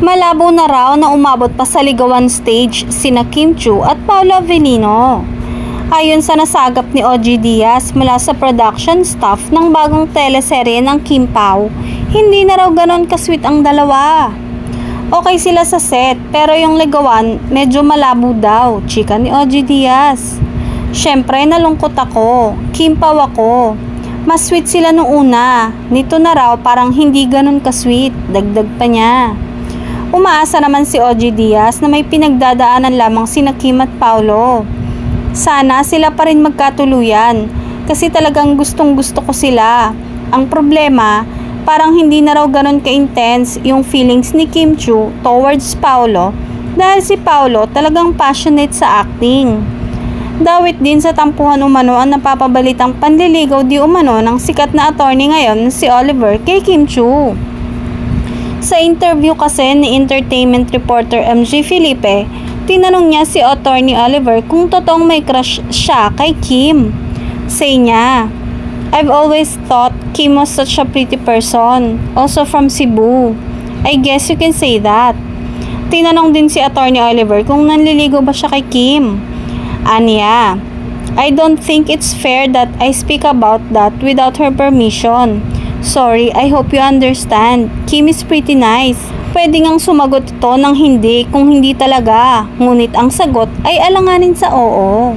Malabo na raw na umabot pa sa ligawan stage sina Kim Chiu at Paolo Avellino. Ayon sa nasagap ni OG Diaz mula sa production staff ng bagong teleserye ng Kim Pao, hindi na raw ganon kasweet ang dalawa. Okay sila sa set pero yung ligawan medyo malabo daw, chika ni OG Diaz. Syempre nalungkot ako, Kim Pao ako. Mas sweet sila nung una, nito na raw parang hindi ganon kasweet, dagdag pa niya. Umaasa naman si OG Diaz na may pinagdadaanan lamang sina Kim at Paolo. Sana sila pa rin magkatuluyan kasi talagang gustong gusto ko sila. Ang problema, parang hindi na raw ganon ka-intense yung feelings ni Kim Chiu towards Paolo dahil si Paolo talagang passionate sa acting. Dawit din sa tampuhan umano ang napapabalitang panliligaw di umano ng sikat na attorney ngayon si Oliver kay Kim Chiu. Sa interview kasi ni entertainment reporter MJ Felipe, tinanong niya si attorney Oliver kung totoong may crush siya kay Kim. Say niya, "I've always thought Kim was such a pretty person, also from Cebu. I guess you can say that." Tinanong din si attorney Oliver kung nanliligaw ba siya kay Kim. Aniya, "I don't think it's fair that I speak about that without her permission. Sorry, I hope you understand. Kim is pretty nice." Pwede ngang sumagot ito ng hindi kung hindi talaga, ngunit ang sagot ay alanganin sa oo.